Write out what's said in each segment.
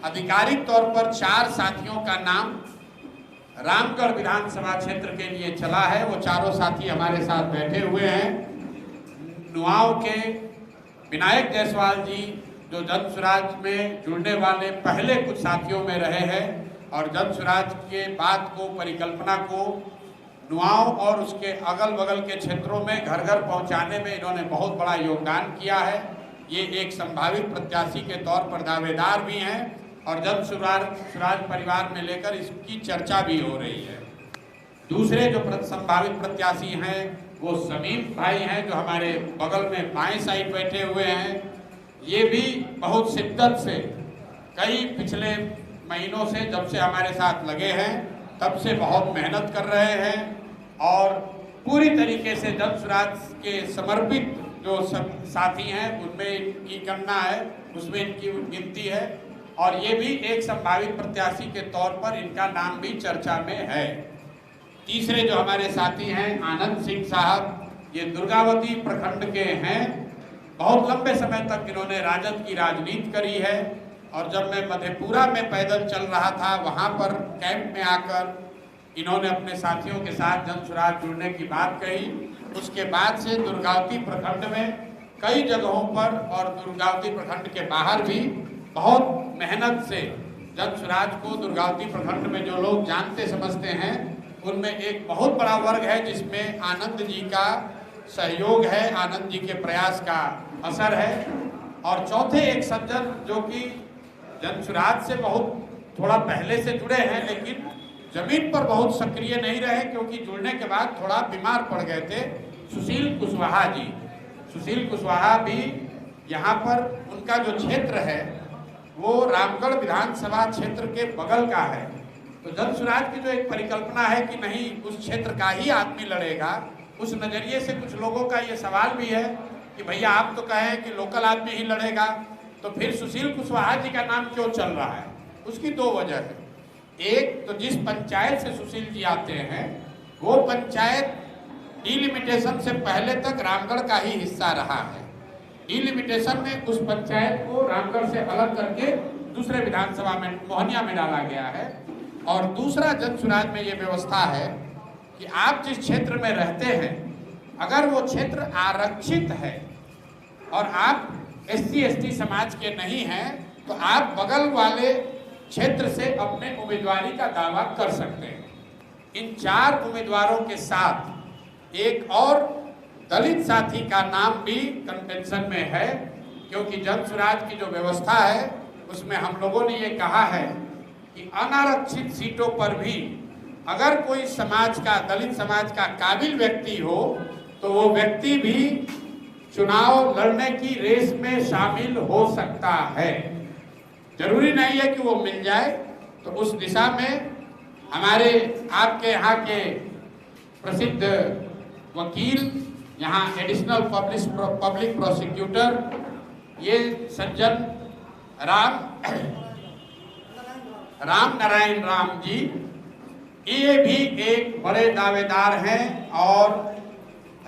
आधिकारिक तौर पर 4 साथियों का नाम रामगढ़ विधानसभा क्षेत्र के लिए चला है। वो चारों साथी हमारे साथ बैठे हुए हैं। नुआव के विनायक जायसवाल जी जो जन स्वराज में जुड़ने वाले पहले कुछ साथियों में रहे हैं और जन स्वराज के बात को, परिकल्पना को नुआव और उसके अगल बगल के क्षेत्रों में घर घर पहुंचाने में इन्होंने बहुत बड़ा योगदान किया है। ये एक संभावित प्रत्याशी के तौर पर दावेदार भी हैं और जन स्वराज परिवार में लेकर इसकी चर्चा भी हो रही है। दूसरे जो संभावित प्रत्याशी हैं वो समीम भाई हैं जो हमारे बगल में बाएं साइड बैठे हुए हैं। ये भी बहुत शिद्दत से कई पिछले महीनों से जब से हमारे साथ लगे हैं तब से बहुत मेहनत कर रहे हैं और पूरी तरीके से जन स्वराज के समर्पित जो साथी हैं उनमें इनकी गणना है, उसमें इनकी गिनती है और ये भी एक संभावित प्रत्याशी के तौर पर इनका नाम भी चर्चा में है। तीसरे जो हमारे साथी हैं आनंद सिंह साहब, ये दुर्गावती प्रखंड के हैं। बहुत लंबे समय तक इन्होंने राजद की राजनीति करी है और जब मैं मधेपुरा में पैदल चल रहा था वहाँ पर कैंप में आकर इन्होंने अपने साथियों के साथ जन स्वराज जुड़ने की बात कही। उसके बाद से दुर्गावती प्रखंड में कई जगहों पर और दुर्गावती प्रखंड के बाहर भी बहुत मेहनत से जन स्वराज को दुर्गावती प्रखंड में जो लोग जानते समझते हैं उनमें एक बहुत बड़ा वर्ग है जिसमें आनंद जी का सहयोग है, आनंद जी के प्रयास का असर है। और चौथे एक सज्जन जो कि जन स्वराज से बहुत थोड़ा पहले से जुड़े हैं लेकिन जमीन पर बहुत सक्रिय नहीं रहे क्योंकि जुड़ने के बाद थोड़ा बीमार पड़ गए थे, सुशील कुशवाहा जी। सुशील कुशवाहा भी यहाँ पर उनका जो क्षेत्र है वो रामगढ़ विधानसभा क्षेत्र के बगल का है। तो जन स्वराज की जो एक परिकल्पना है कि नहीं उस क्षेत्र का ही आदमी लड़ेगा, उस नज़रिए से कुछ लोगों का ये सवाल भी है कि भैया आप तो कहें कि लोकल आदमी ही लड़ेगा तो फिर सुशील कुशवाहा जी का नाम क्यों चल रहा है। उसकी 2 वजह है। एक तो जिस पंचायत से सुशील जी आते हैं वो पंचायत डिलिमिटेशन से पहले तक रामगढ़ का ही हिस्सा रहा है। डिलिमिटेशन में उस पंचायत को रामगढ़ से अलग करके दूसरे विधानसभा में मोहनिया में डाला गया है। और दूसरा जन स्वराज में ये व्यवस्था है कि आप जिस क्षेत्र में रहते हैं अगर वो क्षेत्र आरक्षित है और आप SC/ST समाज के नहीं हैं तो आप बगल वाले क्षेत्र से अपने उम्मीदवारी का दावा कर सकते हैं। इन 4 उम्मीदवारों के साथ एक और दलित साथी का नाम भी कंटेंशन में है क्योंकि जन स्वराज की जो व्यवस्था है उसमें हम लोगों ने ये कहा है कि अनारक्षित सीटों पर भी अगर कोई समाज का, दलित समाज का काबिल व्यक्ति हो तो वो व्यक्ति भी चुनाव लड़ने की रेस में शामिल हो सकता है। जरूरी नहीं है कि वो मिल जाए। तो उस दिशा में हमारे आपके यहाँ के प्रसिद्ध वकील, यहाँ एडिशनल पब्लिक प्रोसिक्यूटर ये सज्जन राम नारायण राम जी, ये भी एक बड़े दावेदार हैं और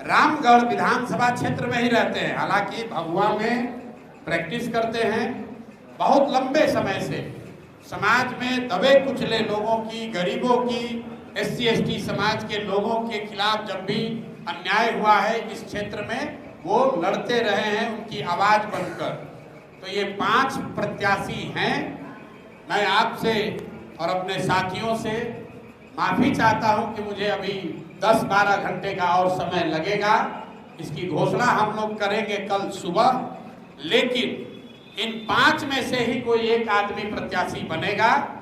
रामगढ़ विधानसभा क्षेत्र में ही रहते हैं। हालांकि भभुआ में प्रैक्टिस करते हैं। बहुत लंबे समय से समाज में दबे कुचले लोगों की, गरीबों की, SC/ST समाज के लोगों के खिलाफ जब भी अन्याय हुआ है इस क्षेत्र में वो लड़ते रहे हैं उनकी आवाज बनकर। तो ये 5 प्रत्याशी हैं। मैं आपसे और अपने साथियों से माफ़ी चाहता हूं कि मुझे अभी 10-12 घंटे का और समय लगेगा। इसकी घोषणा हम लोग करेंगे कल सुबह, लेकिन इन 5 में से ही कोई एक आदमी प्रत्याशी बनेगा।